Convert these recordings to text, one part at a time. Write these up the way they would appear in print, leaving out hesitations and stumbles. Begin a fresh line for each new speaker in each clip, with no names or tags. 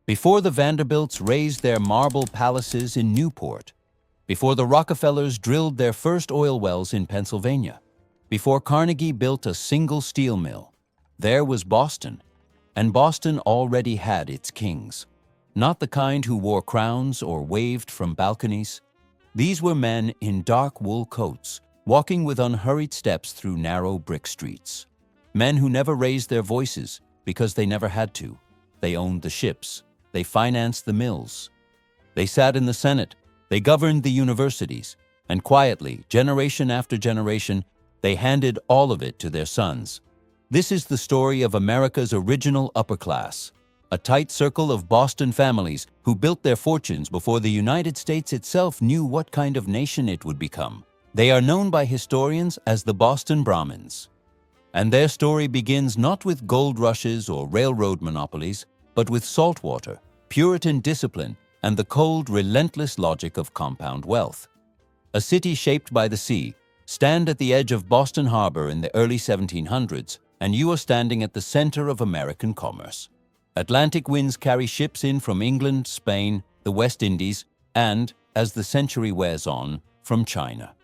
Before the Vanderbilts raised their marble palaces in Newport, before the Rockefellers drilled their first oil wells in Pennsylvania, before Carnegie built a single steel mill, there was Boston, and Boston already had its kings. Not the kind who wore crowns or waved from balconies. These were men in dark wool coats, walking with unhurried steps through narrow brick streets. Men who never raised their voices because they never had to. They owned the ships. They financed the mills. They sat in the Senate. They governed the universities. And quietly, generation after generation, they handed all of it to their sons. This is the story of America's original upper class, a tight circle of Boston families who built their fortunes before the United States itself knew what kind of nation it would become. They are known by historians as the Boston Brahmins. And their story begins not with gold rushes or railroad monopolies, but with saltwater, Puritan discipline, and the cold, relentless logic of compound wealth. A city shaped by the sea, stand at the edge of Boston Harbor in the early 1700s, and you are standing at the center of American commerce. Atlantic winds carry ships in from England, Spain, the West Indies, and, as the century wears on, from China.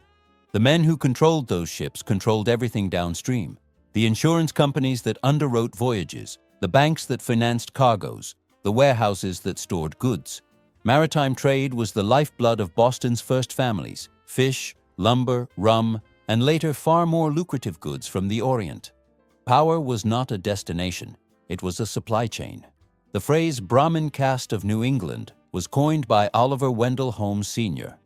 The men who controlled those ships controlled everything downstream. The insurance companies that underwrote voyages, the banks that financed cargoes, the warehouses that stored goods. Maritime trade was the lifeblood of Boston's first families: fish, lumber, rum, and later far more lucrative goods from the Orient. Power was not a destination, it was a supply chain. The phrase Brahmin caste of New England was coined by Oliver Wendell Holmes Sr.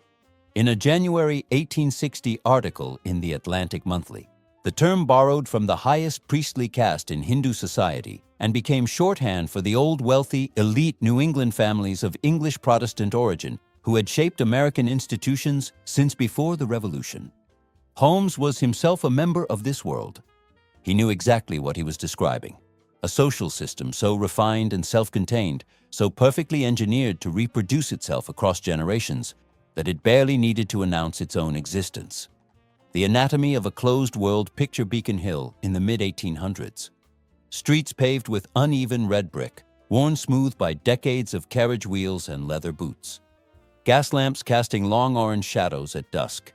in a January 1860 article in the Atlantic Monthly. The term borrowed from the highest priestly caste in Hindu society and became shorthand for the old wealthy, elite New England families of English Protestant origin who had shaped American institutions since before the Revolution. Holmes was himself a member of this world. He knew exactly what he was describing. A social system so refined and self-contained, so perfectly engineered to reproduce itself across generations, that it barely needed to announce its own existence. The anatomy of a closed world picture Beacon Hill in the mid-1800s. Streets paved with uneven red brick, worn smooth by decades of carriage wheels and leather boots. Gas lamps casting long orange shadows at dusk.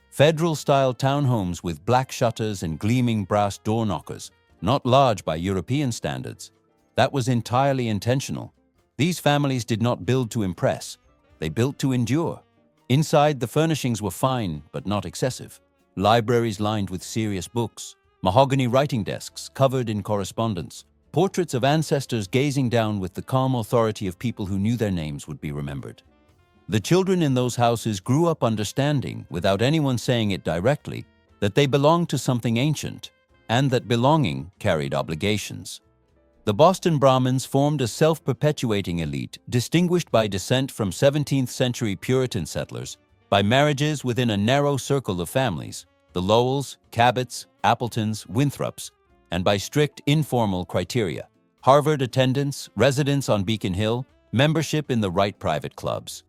Federal-style townhomes with black shutters and gleaming brass door knockers, not large by European standards. That was entirely intentional. These families did not build to impress. They built to endure. Inside, the furnishings were fine, but not excessive. Libraries lined with serious books, mahogany writing desks covered in correspondence, portraits of ancestors gazing down with the calm authority of people who knew their names would be remembered. The children in those houses grew up understanding, without anyone saying it directly, that they belonged to something ancient, and that belonging carried obligations. The Boston Brahmins formed a self-perpetuating elite distinguished by descent from 17th-century Puritan settlers, by marriages within a narrow circle of families, the Lowells, Cabots, Appletons, Winthrops, and by strict informal criteria: Harvard attendance, residence on Beacon Hill, membership in the right private clubs.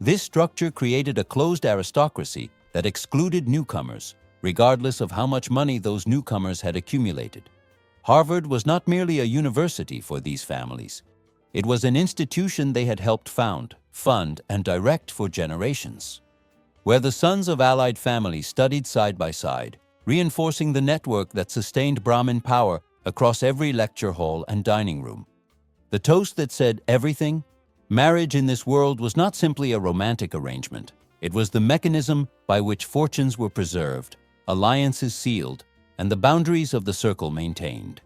This structure created a closed aristocracy that excluded newcomers, regardless of how much money those newcomers had accumulated. Harvard was not merely a university for these families. It was an institution they had helped found, fund, and direct for generations, where the sons of allied families studied side by side, reinforcing the network that sustained Brahmin power across every lecture hall and dining room. The toast that said everything, marriage in this world, was not simply a romantic arrangement. It was the mechanism by which fortunes were preserved, alliances sealed, and the boundaries of the circle maintained.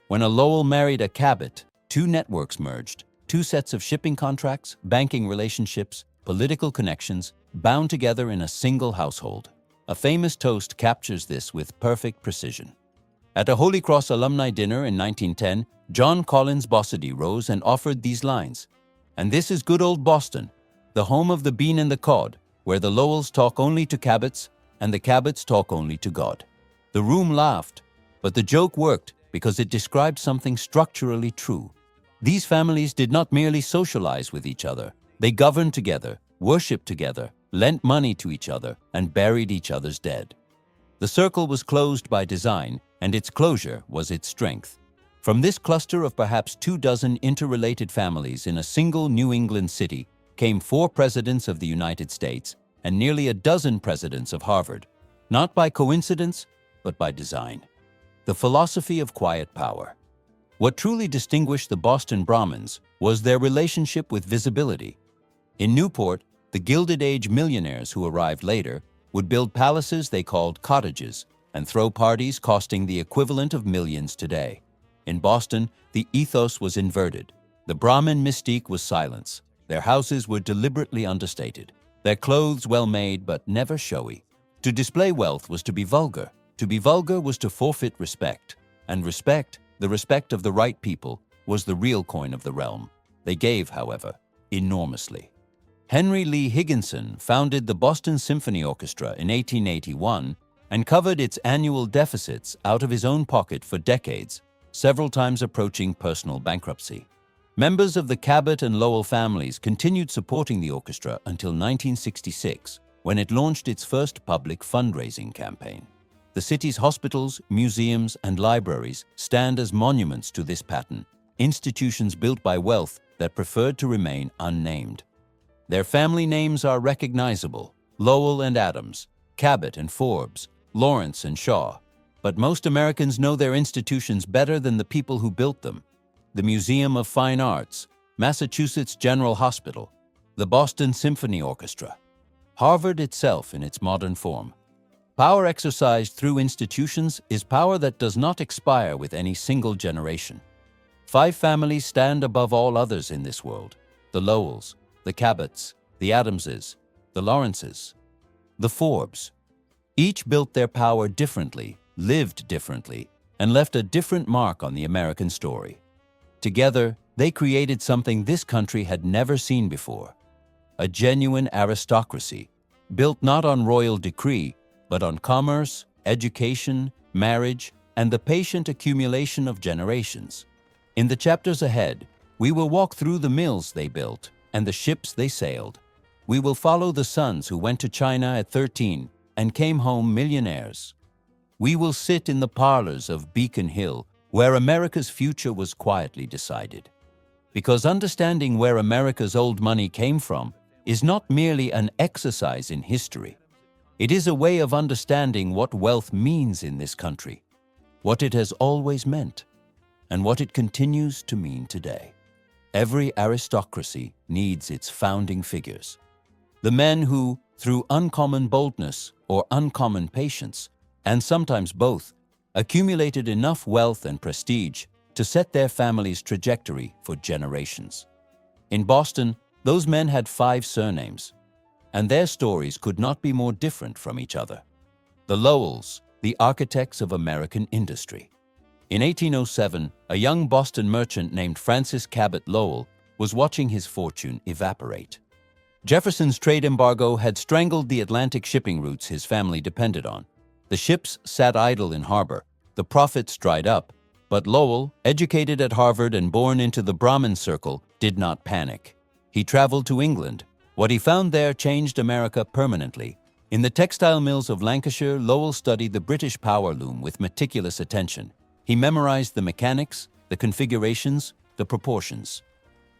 When a Lowell married a Cabot, two networks merged, two sets of shipping contracts, banking relationships, political connections, bound together in a single household. A famous toast captures this with perfect precision. At a Holy Cross alumni dinner in 1910, John Collins Bossidy rose and offered these lines: "And this is good old Boston, the home of the bean and the cod, where the Lowells talk only to Cabots and the Cabots talk only to God." The room laughed, but the joke worked because it described something structurally true. These families did not merely socialize with each other. They governed together, worshipped together, lent money to each other, and buried each other's dead. The circle was closed by design, and its closure was its strength. From this cluster of perhaps 24 interrelated families in a single New England city came 4 presidents of the United States and nearly a dozen presidents of Harvard, not by coincidence, but by design. The philosophy of quiet power. What truly distinguished the Boston Brahmins was their relationship with visibility. In Newport, the Gilded Age millionaires who arrived later would build palaces they called cottages and throw parties costing the equivalent of millions today. In Boston, the ethos was inverted. The Brahmin mystique was silence. Their houses were deliberately understated. Their clothes well-made but never showy. To display wealth was to be vulgar. To be vulgar was to forfeit respect. And respect, the respect of the right people, was the real coin of the realm. They gave, however, enormously. Henry Lee Higginson founded the Boston Symphony Orchestra in 1881 and covered its annual deficits out of his own pocket for decades, several times approaching personal bankruptcy. Members of the Cabot and Lowell families continued supporting the orchestra until 1966, when it launched its first public fundraising campaign. The city's hospitals, museums, and libraries stand as monuments to this pattern, institutions built by wealth that preferred to remain unnamed. Their family names are recognizable: Lowell and Adams, Cabot and Forbes, Lawrence and Shaw. But most Americans know their institutions better than the people who built them. The Museum of Fine Arts, Massachusetts General Hospital, the Boston Symphony Orchestra, Harvard itself in its modern form. Power exercised through institutions is power that does not expire with any single generation. 5 families stand above all others in this world: the Lowells, the Cabots, the Adamses, the Lawrences, the Forbes. Each built their power differently, lived differently, and left a different mark on the American story. Together, they created something this country had never seen before: a genuine aristocracy, built not on royal decree, but on commerce, education, marriage, and the patient accumulation of generations. In the chapters ahead, we will walk through the mills they built and the ships they sailed. We will follow the sons who went to China at 13 and came home millionaires. We will sit in the parlors of Beacon Hill, where America's future was quietly decided. Because understanding where America's old money came from is not merely an exercise in history. It is a way of understanding what wealth means in this country, what it has always meant, and what it continues to mean today. Every aristocracy needs its founding figures. The men who, through uncommon boldness or uncommon patience, and sometimes both, accumulated enough wealth and prestige to set their family's trajectory for generations. In Boston, those men had 5 surnames, and their stories could not be more different from each other. The Lowells, the architects of American industry. In 1807, a young Boston merchant named Francis Cabot Lowell was watching his fortune evaporate. Jefferson's trade embargo had strangled the Atlantic shipping routes his family depended on. The ships sat idle in harbor, the profits dried up, but Lowell, educated at Harvard and born into the Brahmin circle, did not panic. He traveled to England. What he found there changed America permanently. In the textile mills of Lancashire, Lowell studied the British power loom with meticulous attention. He memorized the mechanics, the configurations, the proportions.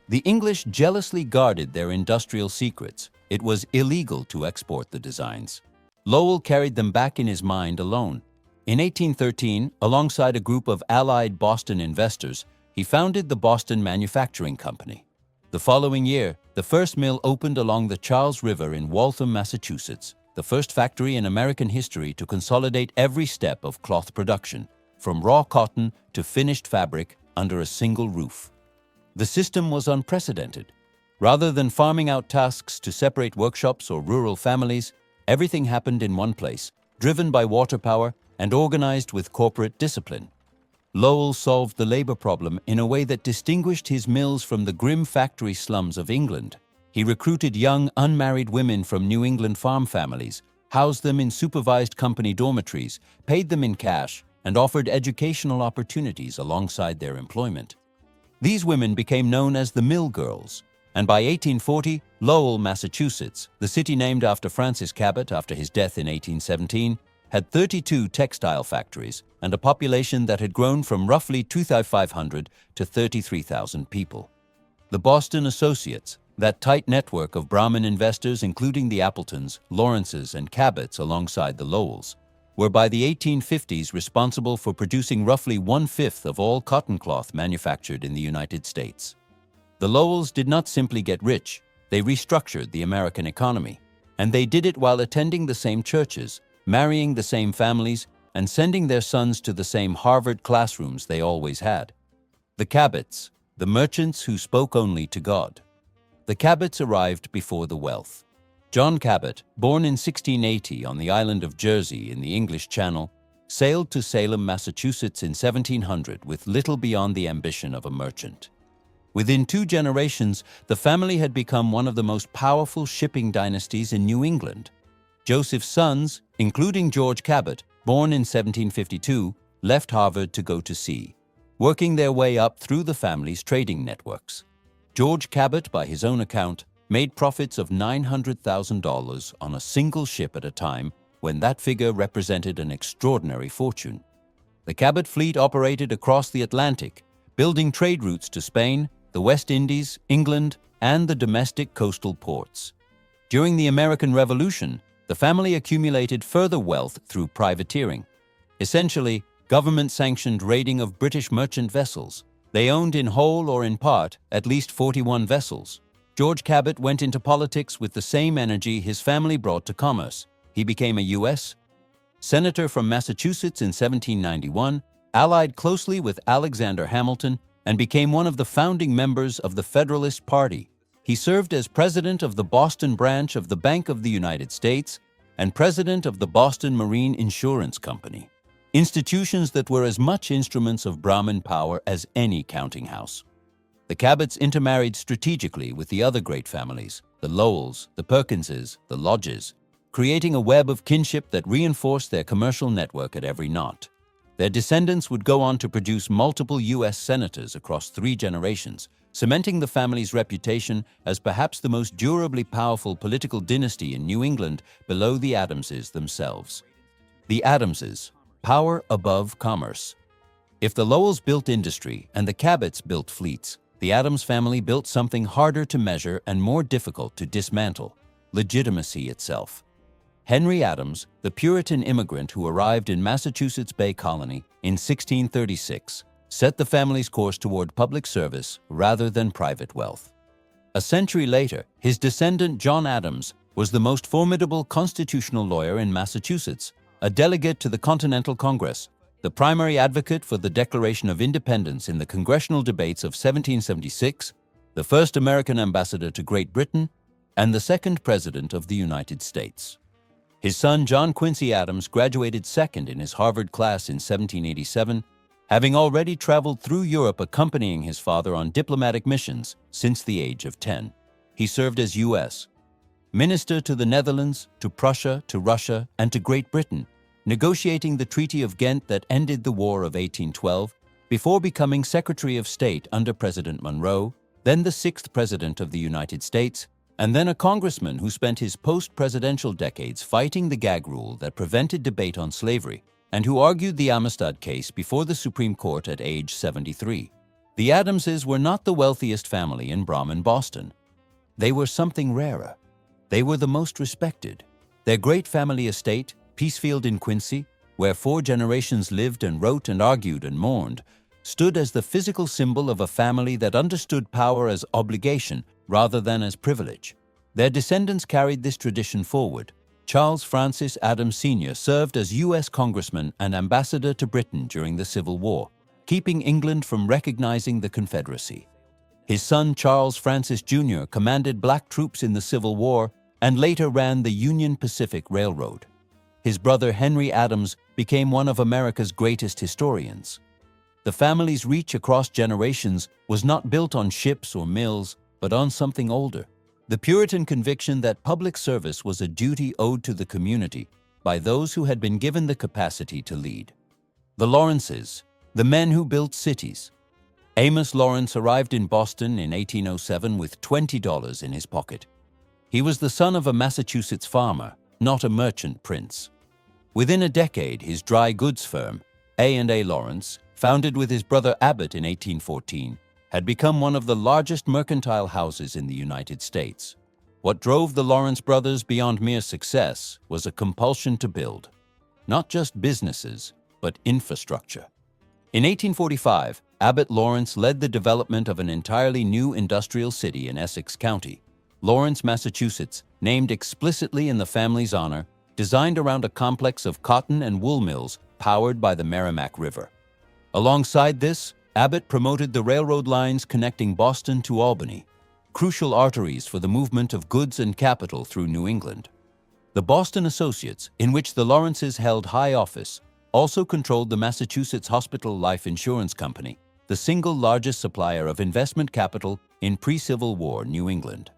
The English jealously guarded their industrial secrets. It was illegal to export the designs. Lowell carried them back in his mind alone. In 1813, alongside a group of allied Boston investors, he founded the Boston Manufacturing Company. The following year, the first mill opened along the Charles River in Waltham, Massachusetts, the first factory in American history to consolidate every step of cloth production, from raw cotton to finished fabric, under a single roof. The system was unprecedented. Rather than farming out tasks to separate workshops or rural families, everything happened in one place, driven by water power and organized with corporate discipline. Lowell solved the labor problem in a way that distinguished his mills from the grim factory slums of England. He recruited young, unmarried women from New England farm families, housed them in supervised company dormitories, paid them in cash, and offered educational opportunities alongside their employment. These women became known as the Mill Girls, and by 1840, Lowell, Massachusetts, the city named after Francis Cabot after his death in 1817, had 32 textile factories and a population that had grown from roughly 2,500 to 33,000 people. The Boston Associates, that tight network of Brahmin investors including the Appletons, Lawrences, and Cabots alongside the Lowells, were by the 1850s responsible for producing roughly 1/5 of all cotton cloth manufactured in the United States. The Lowells did not simply get rich, they restructured the American economy, and they did it while attending the same churches, marrying the same families, and sending their sons to the same Harvard classrooms they always had. The Cabots, the merchants who spoke only to God. The Cabots arrived before the wealth. John Cabot, born in 1680 on the island of Jersey in the English Channel, sailed to Salem, Massachusetts in 1700 with little beyond the ambition of a merchant. Within 2 generations, the family had become one of the most powerful shipping dynasties in New England. Joseph's sons, including George Cabot, born in 1752, left Harvard to go to sea, working their way up through the family's trading networks. George Cabot, by his own account, made profits of $900,000 on a single ship at a time when that figure represented an extraordinary fortune. The Cabot fleet operated across the Atlantic, building trade routes to Spain, the West Indies, England, and the domestic coastal ports. During the American Revolution, the family accumulated further wealth through privateering. Essentially, government-sanctioned raiding of British merchant vessels. They owned in whole or in part at least 41 vessels. George Cabot went into politics with the same energy his family brought to commerce. He became a U.S. Senator from Massachusetts in 1791, allied closely with Alexander Hamilton, and became one of the founding members of the Federalist Party. He served as president of the Boston branch of the Bank of the United States and president of the Boston Marine Insurance Company, institutions that were as much instruments of Brahmin power as any counting house. The Cabots intermarried strategically with the other great families, the Lowells, the Perkinses, the Lodges, creating a web of kinship that reinforced their commercial network at every knot. Their descendants would go on to produce multiple U.S. senators across 3 generations, cementing the family's reputation as perhaps the most durably powerful political dynasty in New England below the Adamses themselves. The Adamses, power above commerce. If the Lowells built industry and the Cabots built fleets, the Adams family built something harder to measure and more difficult to dismantle: legitimacy itself. Henry Adams, the Puritan immigrant who arrived in Massachusetts Bay Colony in 1636, set the family's course toward public service rather than private wealth. A century later, his descendant John Adams was the most formidable constitutional lawyer in Massachusetts, a delegate to the Continental Congress, the primary advocate for the Declaration of Independence in the congressional debates of 1776, the first American ambassador to Great Britain, and the second president of the United States. His son John Quincy Adams graduated second in his Harvard class in 1787, having already traveled through Europe accompanying his father on diplomatic missions since the age of 10. He served as U.S. Minister to the Netherlands, to Prussia, to Russia, and to Great Britain, negotiating the Treaty of Ghent that ended the War of 1812, before becoming Secretary of State under President Monroe, then the 6th President of the United States, and then a congressman who spent his post-presidential decades fighting the gag rule that prevented debate on slavery, and who argued the Amistad case before the Supreme Court at age 73. The Adamses were not the wealthiest family in Brahmin Boston. They were something rarer. They were the most respected. Their great family estate, Peacefield in Quincy, where 4 generations lived and wrote and argued and mourned, stood as the physical symbol of a family that understood power as obligation rather than as privilege. Their descendants carried this tradition forward. Charles Francis Adams Sr. served as U.S. Congressman and ambassador to Britain during the Civil War, keeping England from recognizing the Confederacy. His son Charles Francis Jr. commanded black troops in the Civil War and later ran the Union Pacific Railroad. His brother Henry Adams became one of America's greatest historians. The family's reach across generations was not built on ships or mills, but on something older: the Puritan conviction that public service was a duty owed to the community by those who had been given the capacity to lead. The Lawrences, the men who built cities. Amos Lawrence arrived in Boston in 1807 with $20 in his pocket. He was the son of a Massachusetts farmer, not a merchant prince. Within a decade, his dry goods firm, A&A Lawrence, founded with his brother Abbott in 1814, had become one of the largest mercantile houses in the United States. What drove the Lawrence brothers beyond mere success was a compulsion to build, not just businesses, but infrastructure. In 1845, Abbott Lawrence led the development of an entirely new industrial city in Essex County, Lawrence, Massachusetts, named explicitly in the family's honor, designed around a complex of cotton and wool mills powered by the Merrimack River. Alongside this, Abbott promoted the railroad lines connecting Boston to Albany, crucial arteries for the movement of goods and capital through New England. The Boston Associates, in which the Lawrences held high office, also controlled the Massachusetts Hospital Life Insurance Company, the single largest supplier of investment capital in pre-Civil War New England.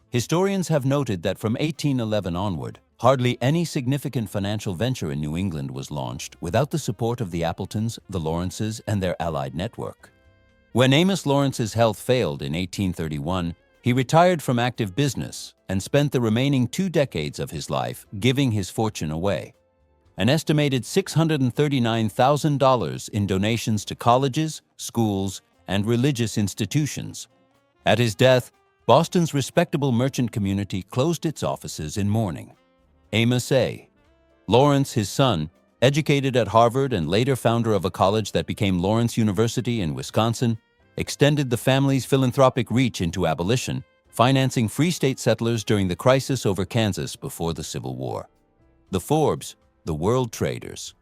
Historians have noted that from 1811 onward, hardly any significant financial venture in New England was launched without the support of the Appletons, the Lawrences, and their allied network. When Amos Lawrence's health failed in 1831, he retired from active business and spent the remaining 2 decades of his life giving his fortune away. An estimated $639,000 in donations to colleges, schools, and religious institutions. At his death, Boston's respectable merchant community closed its offices in mourning. Amos A. Lawrence, his son, educated at Harvard and later founder of a college that became Lawrence University in Wisconsin, extended the family's philanthropic reach into abolition, financing free state settlers during the crisis over Kansas before the Civil War. The Forbes, the world traders.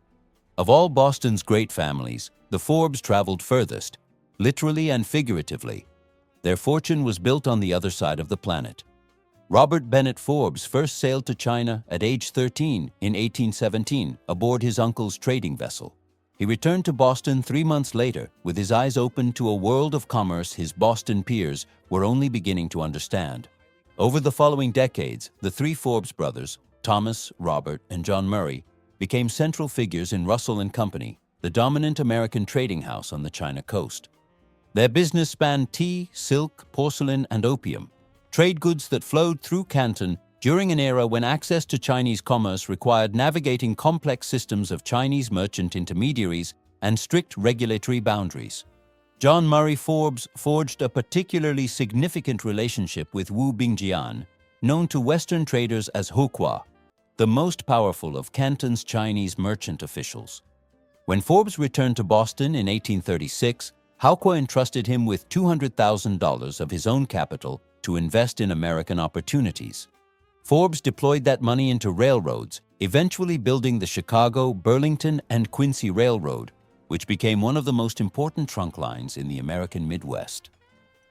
Of all Boston's great families, the Forbes traveled furthest, literally and figuratively. Their fortune was built on the other side of the planet. Robert Bennett Forbes first sailed to China at age 13 in 1817 aboard his uncle's trading vessel. He returned to Boston 3 months later with his eyes open to a world of commerce his Boston peers were only beginning to understand. Over the following decades, the 3 Forbes brothers, Thomas, Robert, and John Murray, became central figures in Russell and Company, the dominant American trading house on the China coast. Their business spanned tea, silk, porcelain, and opium, trade goods that flowed through Canton during an era when access to Chinese commerce required navigating complex systems of Chinese merchant intermediaries and strict regulatory boundaries. John Murray Forbes forged a particularly significant relationship with Wu Bingjian, known to Western traders as Hokwa, the most powerful of Canton's Chinese merchant officials. When Forbes returned to Boston in 1836, Hokwa entrusted him with $200,000 of his own capital to invest in American opportunities. Forbes deployed that money into railroads, eventually building the Chicago, Burlington, and Quincy Railroad, which became one of the most important trunk lines in the American Midwest.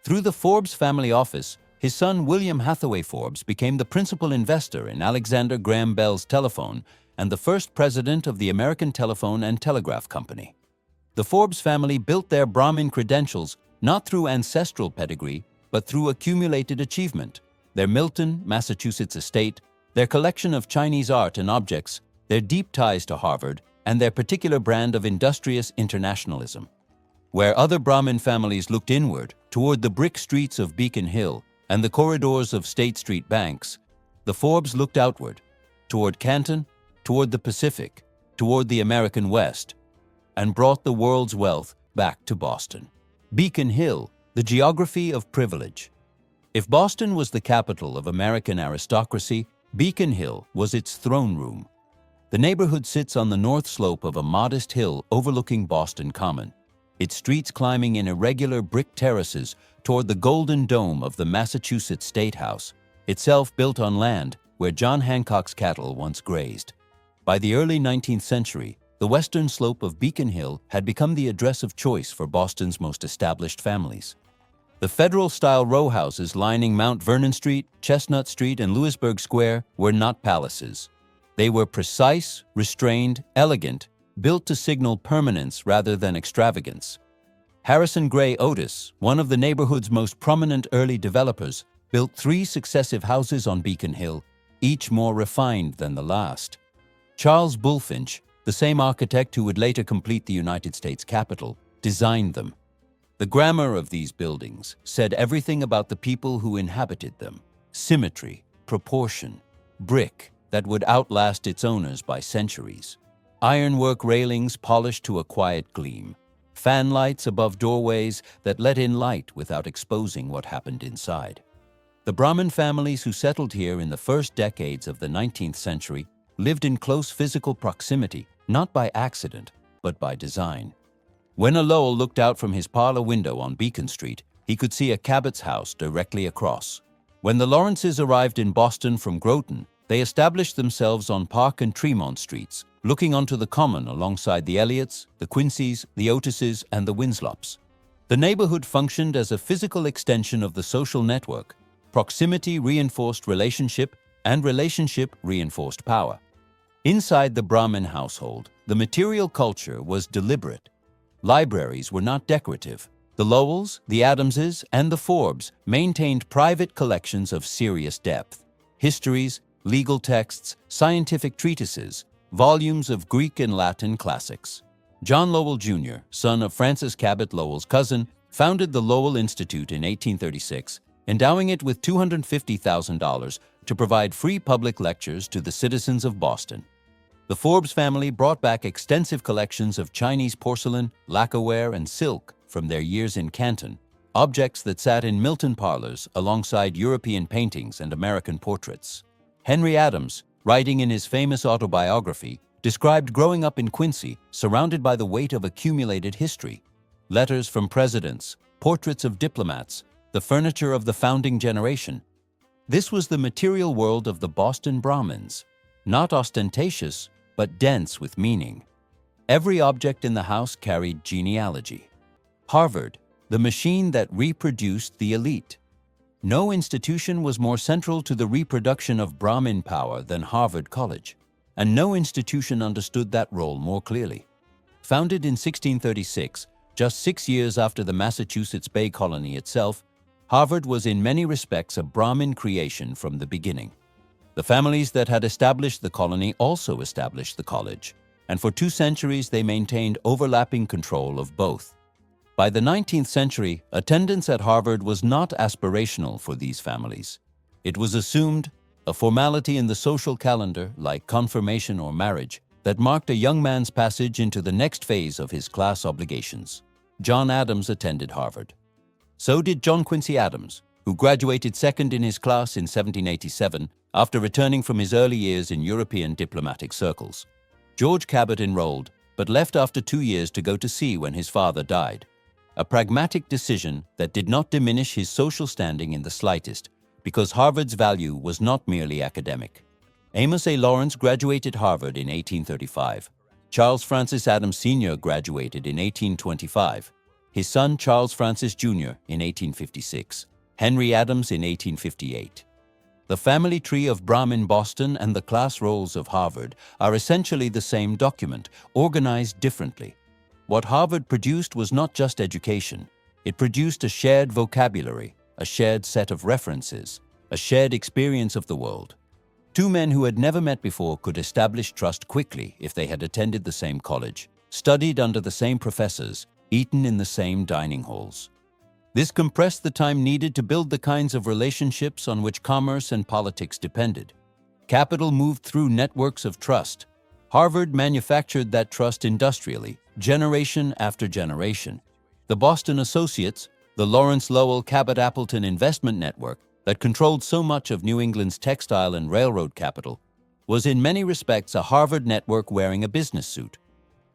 Through the Forbes family office, his son William Hathaway Forbes became the principal investor in Alexander Graham Bell's telephone and the first president of the American Telephone and Telegraph Company. The Forbes family built their Brahmin credentials not through ancestral pedigree, but through accumulated achievement. Their Milton, Massachusetts estate, their collection of Chinese art and objects, their deep ties to Harvard, and their particular brand of industrious internationalism. Where other Brahmin families looked inward, toward the brick streets of Beacon Hill and the corridors of State Street banks, the Forbes looked outward, toward Canton, toward the Pacific, toward the American West, and brought the world's wealth back to Boston. Beacon Hill, the geography of privilege. If Boston was the capital of American aristocracy, Beacon Hill was its throne room. The neighborhood sits on the north slope of a modest hill overlooking Boston Common, its streets climbing in irregular brick terraces toward the golden dome of the Massachusetts State House, itself built on land where John Hancock's cattle once grazed. By the early 19th century, the western slope of Beacon Hill had become the address of choice for Boston's most established families. The Federal-style row houses lining Mount Vernon Street, Chestnut Street, and Louisburg Square were not palaces. They were precise, restrained, elegant, built to signal permanence rather than extravagance. Harrison Gray Otis, one of the neighborhood's most prominent early developers, built 3 successive houses on Beacon Hill, each more refined than the last. Charles Bulfinch, the same architect who would later complete the United States Capitol, designed them. The grammar of these buildings said everything about the people who inhabited them: symmetry, proportion, brick that would outlast its owners by centuries, Ironwork railings polished to a quiet gleam. Fan lights above doorways that let in light without exposing what happened inside. The Brahmin families who settled here in the first decades of the 19th century lived in close physical proximity, not by accident, but by design. When a Lowell looked out from his parlor window on Beacon Street, he could see a Cabot's house directly across. When the Lawrences arrived in Boston from Groton, they established themselves on Park and Tremont Streets, looking onto the Common alongside the Elliots, the Quinceys, the Otises, and the Winslops. The neighborhood functioned as a physical extension of the social network. Proximity reinforced relationship, and relationship reinforced power. Inside the Brahmin household, the material culture was deliberate. Libraries were not decorative. The Lowells, the Adamses, and the Forbes maintained private collections of serious depth. Histories, legal texts, scientific treatises, volumes of Greek and Latin classics. John Lowell Jr., son of Francis Cabot Lowell's cousin, founded the Lowell Institute in 1836, endowing it with $250,000 to provide free public lectures to the citizens of Boston. The Forbes family brought back extensive collections of Chinese porcelain, lacquerware, and silk from their years in Canton, objects that sat in Milton parlors alongside European paintings and American portraits. Henry Adams, writing in his famous autobiography, described growing up in Quincy, surrounded by the weight of accumulated history. Letters from presidents, portraits of diplomats, the furniture of the founding generation. This was the material world of the Boston Brahmins, not ostentatious, but dense with meaning. Every object in the house carried genealogy. Harvard, the machine that reproduced the elite. No institution was more central to the reproduction of Brahmin power than Harvard College, and no institution understood that role more clearly. Founded in 1636, just 6 years after the Massachusetts Bay Colony itself, Harvard was in many respects a Brahmin creation from the beginning. The families that had established the colony also established the college, and for 2 centuries they maintained overlapping control of both. By the 19th century, attendance at Harvard was not aspirational for these families. It was assumed, a formality in the social calendar, like confirmation or marriage, that marked a young man's passage into the next phase of his class obligations. John Adams attended Harvard. So did John Quincy Adams, who graduated second in his class in 1787 after returning from his early years in European diplomatic circles. George Cabot enrolled, but left after 2 years to go to sea when his father died. A pragmatic decision that did not diminish his social standing in the slightest, because Harvard's value was not merely academic. Amos A. Lawrence graduated Harvard in 1835. Charles Francis Adams Sr. graduated in 1825. His son Charles Francis Jr. in 1856. Henry Adams in 1858. The family tree of Brahmin Boston and the class rolls of Harvard are essentially the same document, organized differently. What Harvard produced was not just education. It produced a shared vocabulary, a shared set of references, a shared experience of the world. 2 men who had never met before could establish trust quickly if they had attended the same college, studied under the same professors, eaten in the same dining halls. This compressed the time needed to build the kinds of relationships on which commerce and politics depended. Capital moved through networks of trust. Harvard manufactured that trust industrially, generation after generation. The Boston Associates, the Lawrence Lowell Cabot Appleton investment network that controlled so much of New England's textile and railroad capital, was in many respects a Harvard network wearing a business suit.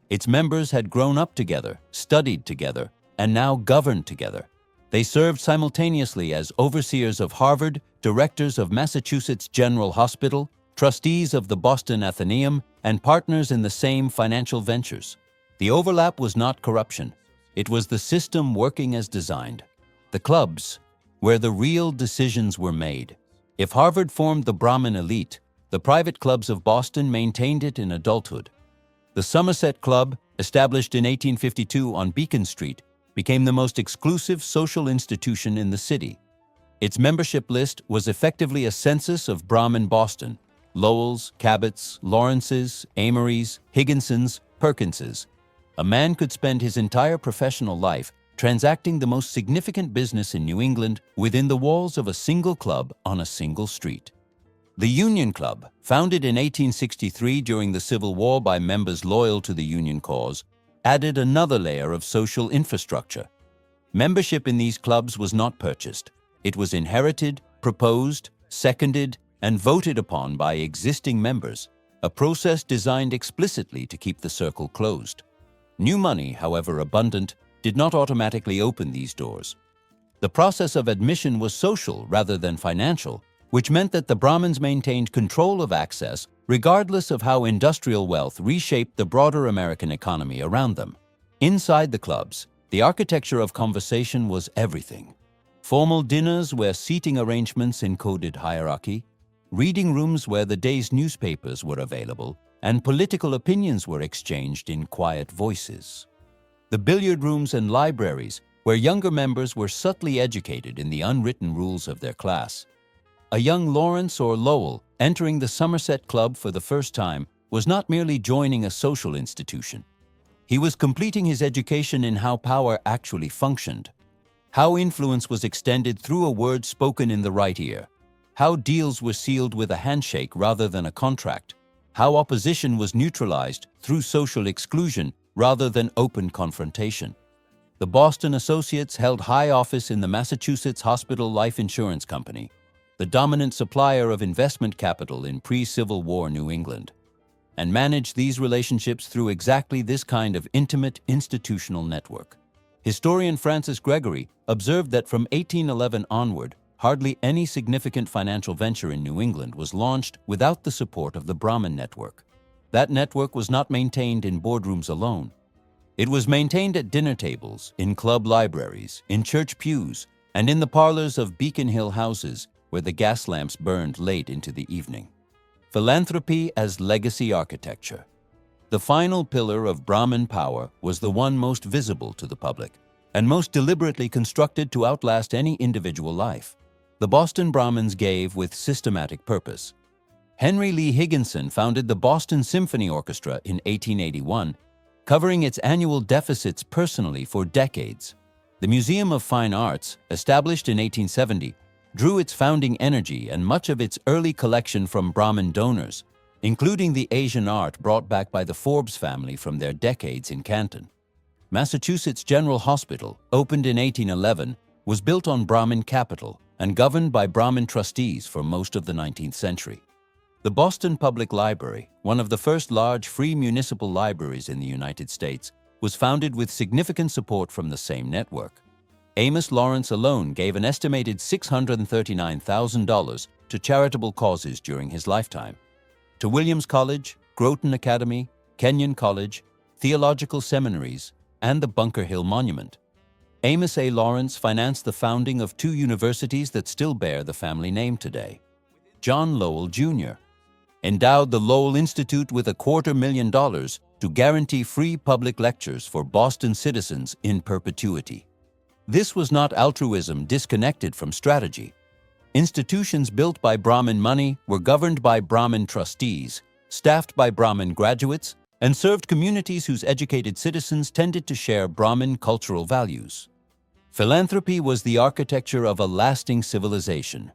Its members had grown up together, studied together, and now governed together. They served simultaneously as overseers of Harvard, directors of Massachusetts General Hospital, trustees of the Boston Athenaeum, and partners in the same financial ventures. The overlap was not corruption. It was the system working as designed. The clubs, where the real decisions were made. If Harvard formed the Brahmin elite, the private clubs of Boston maintained it in adulthood. The Somerset Club, established in 1852 on Beacon Street, became the most exclusive social institution in the city. Its membership list was effectively a census of Brahmin Boston: Lowells, Cabots, Lawrences, Amorys, Higginsons, Perkinses. A man could spend his entire professional life transacting the most significant business in New England within the walls of a single club on a single street. The Union Club, founded in 1863 during the Civil War by members loyal to the Union cause, added another layer of social infrastructure. Membership in these clubs was not purchased. It was inherited, proposed, seconded, and voted upon by existing members, a process designed explicitly to keep the circle closed. New money, however abundant, did not automatically open these doors. The process of admission was social rather than financial, which meant that the Brahmins maintained control of access regardless of how industrial wealth reshaped the broader American economy around them. Inside the clubs, the architecture of conversation was everything. Formal dinners where seating arrangements encoded hierarchy, reading rooms where the day's newspapers were available, and political opinions were exchanged in quiet voices. The billiard rooms and libraries where younger members were subtly educated in the unwritten rules of their class. A young Lawrence or Lowell entering the Somerset Club for the first time was not merely joining a social institution. He was completing his education in how power actually functioned, how influence was extended through a word spoken in the right ear, how deals were sealed with a handshake rather than a contract, how opposition was neutralized through social exclusion rather than open confrontation. The Boston Associates held high office in the Massachusetts Hospital Life Insurance Company, the dominant supplier of investment capital in pre-Civil War New England, and managed these relationships through exactly this kind of intimate institutional network. Historian Francis Gregory observed that from 1811 onward, hardly any significant financial venture in New England was launched without the support of the Brahmin network. That network was not maintained in boardrooms alone. It was maintained at dinner tables, in club libraries, in church pews, and in the parlors of Beacon Hill houses where the gas lamps burned late into the evening. Philanthropy as legacy architecture. The final pillar of Brahmin power was the one most visible to the public and most deliberately constructed to outlast any individual life. The Boston Brahmins gave with systematic purpose. Henry Lee Higginson founded the Boston Symphony Orchestra in 1881, covering its annual deficits personally for decades. The Museum of Fine Arts, established in 1870, drew its founding energy and much of its early collection from Brahmin donors, including the Asian art brought back by the Forbes family from their decades in Canton. Massachusetts General Hospital, opened in 1811, was built on Brahmin capital and governed by Brahmin trustees for most of the 19th century. The Boston Public Library, one of the first large free municipal libraries in the United States, was founded with significant support from the same network. Amos Lawrence alone gave an estimated $639,000 to charitable causes during his lifetime. To Williams College, Groton Academy, Kenyon College, theological seminaries, and the Bunker Hill Monument. Amos A. Lawrence financed the founding of two universities that still bear the family name today. John Lowell, Jr. endowed the Lowell Institute with $250,000 to guarantee free public lectures for Boston citizens in perpetuity. This was not altruism disconnected from strategy. Institutions built by Brahmin money were governed by Brahmin trustees, staffed by Brahmin graduates, and served communities whose educated citizens tended to share Brahmin cultural values. Philanthropy was the architecture of a lasting civilization,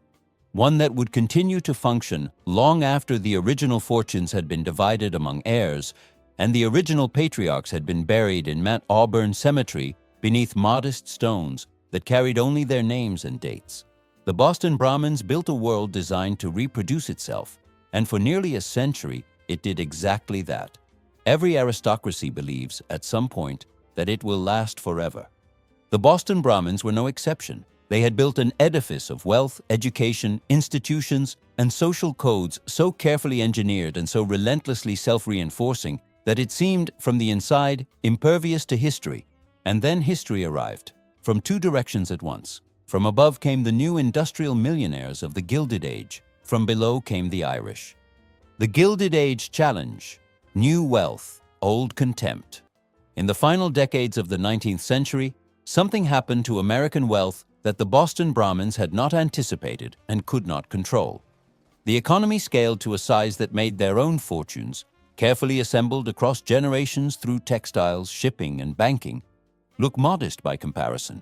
one that would continue to function long after the original fortunes had been divided among heirs and the original patriarchs had been buried in Mount Auburn Cemetery beneath modest stones that carried only their names and dates. The Boston Brahmins built a world designed to reproduce itself, and for nearly a century, it did exactly that. Every aristocracy believes, at some point, that it will last forever. The Boston Brahmins were no exception. They had built an edifice of wealth, education, institutions, and social codes so carefully engineered and so relentlessly self-reinforcing that it seemed, from the inside, impervious to history. And then history arrived, from two directions at once. From above came the new industrial millionaires of the Gilded Age. From below came the Irish. The Gilded Age challenge: new wealth, old contempt. In the final decades of the 19th century, something happened to American wealth that the Boston Brahmins had not anticipated and could not control. The economy scaled to a size that made their own fortunes, carefully assembled across generations through textiles, shipping, and banking, look modest by comparison.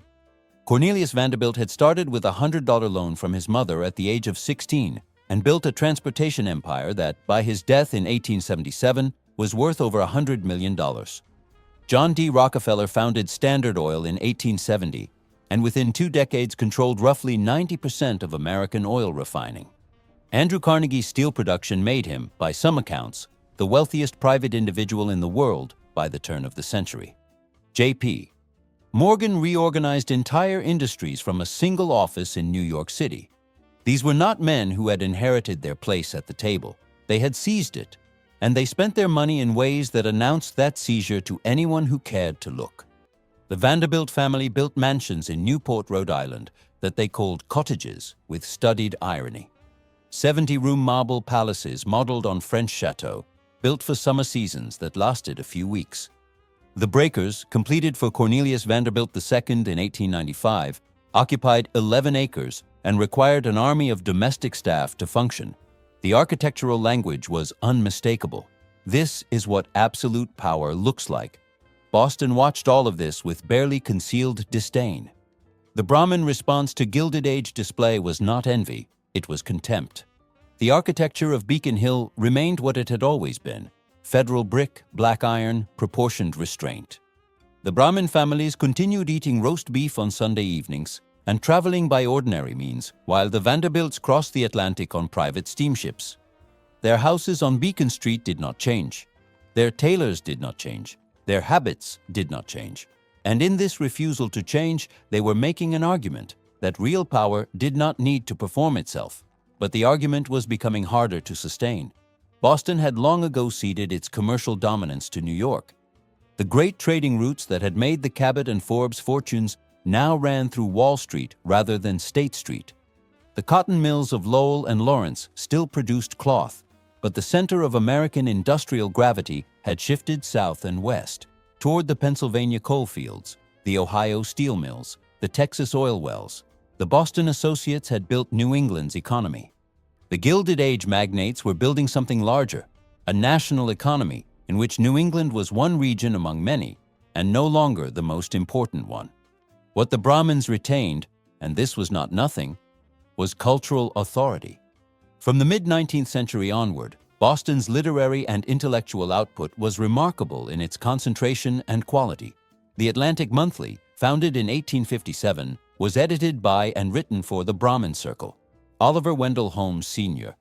Cornelius Vanderbilt had started with a $100 loan from his mother at the age of 16, and built a transportation empire that, by his death in 1877, was worth over $100 million. John D. Rockefeller founded Standard Oil in 1870, and within 2 decades controlled roughly 90% of American oil refining. Andrew Carnegie's steel production made him, by some accounts, the wealthiest private individual in the world by the turn of the century. J.P. Morgan reorganized entire industries from a single office in New York City. These were not men who had inherited their place at the table. They had seized it, and they spent their money in ways that announced that seizure to anyone who cared to look. The Vanderbilt family built mansions in Newport, Rhode Island, that they called cottages, with studied irony. 70-room marble palaces modeled on French chateaux, built for summer seasons that lasted a few weeks. The breakers, completed for Cornelius Vanderbilt II in 1895, occupied 11 acres and required an army of domestic staff to function. The architectural language was unmistakable. This is what absolute power looks like. Boston watched all of this with barely concealed disdain. The Brahmin response to Gilded Age display was not envy, it was contempt. The architecture of Beacon Hill remained what it had always been: federal brick, black iron, proportioned restraint. The Brahmin families continued eating roast beef on Sunday evenings and traveling by ordinary means, while the Vanderbilts crossed the Atlantic on private steamships. Their houses on Beacon Street did not change. Their tailors did not change. Their habits did not change. And in this refusal to change, they were making an argument that real power did not need to perform itself. But the argument was becoming harder to sustain. Boston had long ago ceded its commercial dominance to New York. The great trading routes that had made the Cabot and Forbes fortunes now ran through Wall Street rather than State Street. The cotton mills of Lowell and Lawrence still produced cloth, but the center of American industrial gravity had shifted south and west, toward the Pennsylvania coal fields, the Ohio steel mills, the Texas oil wells. The Boston associates had built New England's economy. The Gilded Age magnates were building something larger, a national economy in which New England was one region among many, and no longer the most important one. What the Brahmins retained, and this was not nothing, was cultural authority. From the mid-19th century onward, Boston's literary and intellectual output was remarkable in its concentration and quality. The Atlantic Monthly, founded in 1857, was edited by and written for the Brahmin Circle. Oliver Wendell Holmes Sr.,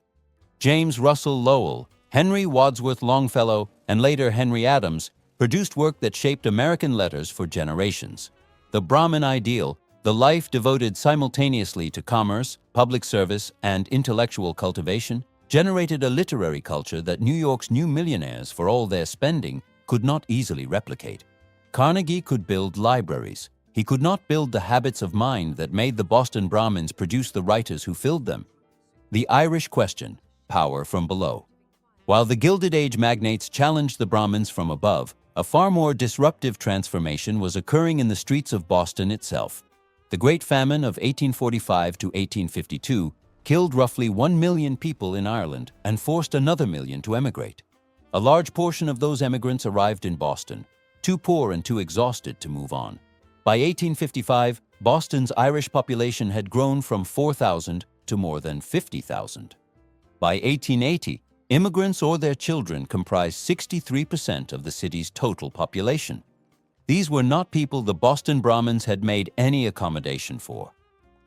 James Russell Lowell, Henry Wadsworth Longfellow, and later Henry Adams produced work that shaped American letters for generations. The Brahmin ideal, the life devoted simultaneously to commerce, public service, and intellectual cultivation, generated a literary culture that New York's new millionaires, for all their spending, could not easily replicate. Carnegie could build libraries. He could not build the habits of mind that made the Boston Brahmins produce the writers who filled them. The Irish question, power from below. While the Gilded Age magnates challenged the Brahmins from above, a far more disruptive transformation was occurring in the streets of Boston itself. The Great Famine of 1845 to 1852 killed roughly 1 million people in Ireland and forced another million to emigrate. A large portion of those emigrants arrived in Boston, too poor and too exhausted to move on. By 1855, Boston's Irish population had grown from 4,000 to more than 50,000. By 1880, immigrants or their children comprised 63% of the city's total population. These were not people the Boston Brahmins had made any accommodation for.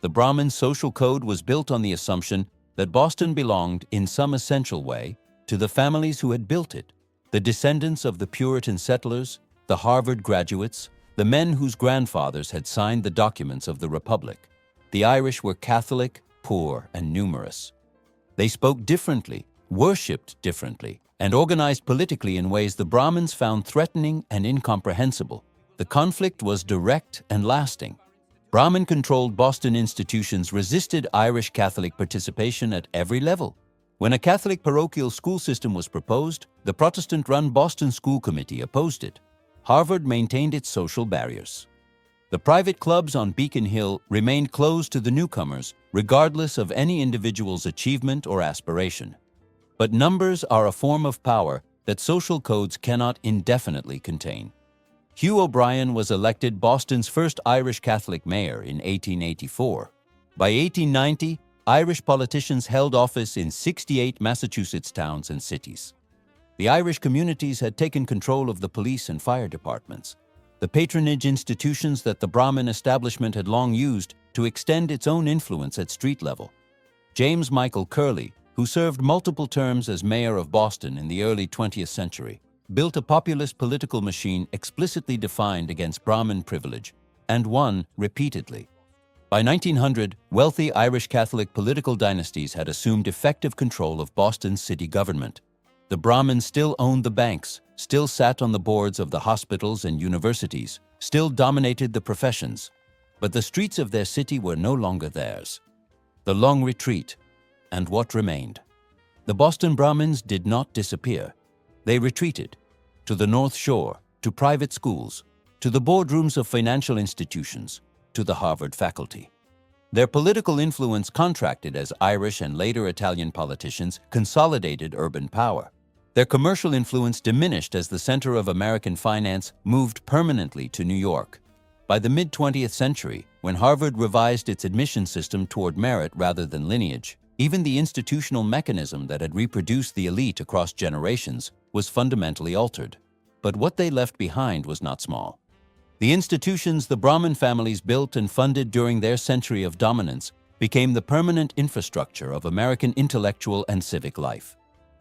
The Brahmin social code was built on the assumption that Boston belonged, in some essential way, to the families who had built it, the descendants of the Puritan settlers, the Harvard graduates, the men whose grandfathers had signed the documents of the Republic. The Irish were Catholic, poor, and numerous. They spoke differently, worshipped differently, and organized politically in ways the Brahmins found threatening and incomprehensible. The conflict was direct and lasting. Brahmin-controlled Boston institutions resisted Irish Catholic participation at every level. When a Catholic parochial school system was proposed, the Protestant-run Boston School Committee opposed it. Harvard maintained its social barriers. The private clubs on Beacon Hill remained closed to the newcomers, regardless of any individual's achievement or aspiration. But numbers are a form of power that social codes cannot indefinitely contain. Hugh O'Brien was elected Boston's first Irish Catholic mayor in 1884. By 1890, Irish politicians held office in 68 Massachusetts towns and cities. The Irish communities had taken control of the police and fire departments, the patronage institutions that the Brahmin establishment had long used to extend its own influence at street level. James Michael Curley, who served multiple terms as mayor of Boston in the early 20th century, built a populist political machine explicitly defined against Brahmin privilege, and won repeatedly. By 1900, wealthy Irish Catholic political dynasties had assumed effective control of Boston's city government. The Brahmins still owned the banks, still sat on the boards of the hospitals and universities, still dominated the professions, but the streets of their city were no longer theirs. The long retreat, and what remained. The Boston Brahmins did not disappear. They retreated to the North Shore, to private schools, to the boardrooms of financial institutions, to the Harvard faculty. Their political influence contracted as Irish and later Italian politicians consolidated urban power. Their commercial influence diminished as the center of American finance moved permanently to New York. By the mid-20th century, when Harvard revised its admission system toward merit rather than lineage, even the institutional mechanism that had reproduced the elite across generations was fundamentally altered. But what they left behind was not small. The institutions the Brahmin families built and funded during their century of dominance became the permanent infrastructure of American intellectual and civic life.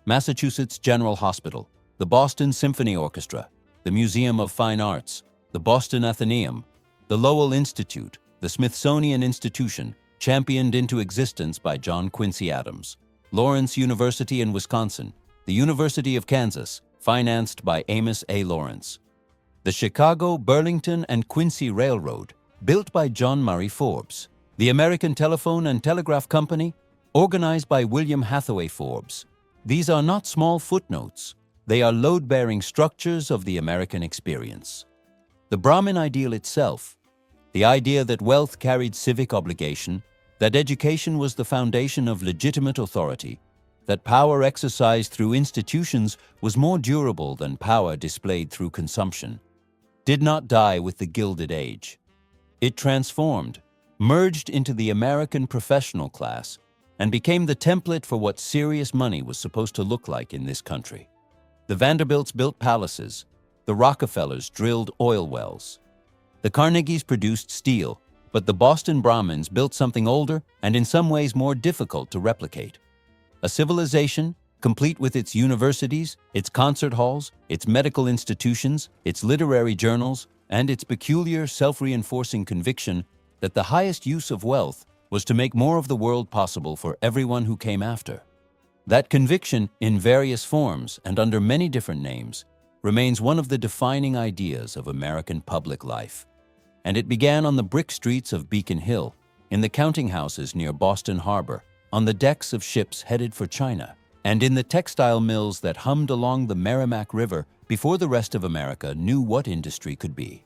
Massachusetts General Hospital, the Boston Symphony Orchestra, the Museum of Fine Arts, the Boston Athenaeum, the Lowell Institute, the Smithsonian Institution, championed into existence by John Quincy Adams, Lawrence University in Wisconsin, the University of Kansas, financed by Amos A. Lawrence, the Chicago, Burlington, and Quincy Railroad, built by John Murray Forbes, the American Telephone and Telegraph Company, organized by William Hathaway Forbes. These are not small footnotes. They are load-bearing structures of the American experience. The Brahmin ideal itself, the idea that wealth carried civic obligation, that education was the foundation of legitimate authority, that power exercised through institutions was more durable than power displayed through consumption, did not die with the Gilded Age. It transformed, merged into the American professional class, and became the template for what serious money was supposed to look like in this country. The Vanderbilts built palaces. The Rockefellers drilled oil wells. The Carnegies produced steel, but the Boston Brahmins built something older and in some ways more difficult to replicate. A civilization, complete with its universities, its concert halls, its medical institutions, its literary journals, and its peculiar self-reinforcing conviction that the highest use of wealth was to make more of the world possible for everyone who came after. That conviction, in various forms and under many different names, remains one of the defining ideas of American public life. And it began on the brick streets of Beacon Hill, in the counting houses near Boston Harbor, on the decks of ships headed for China, and in the textile mills that hummed along the Merrimack River before the rest of America knew what industry could be.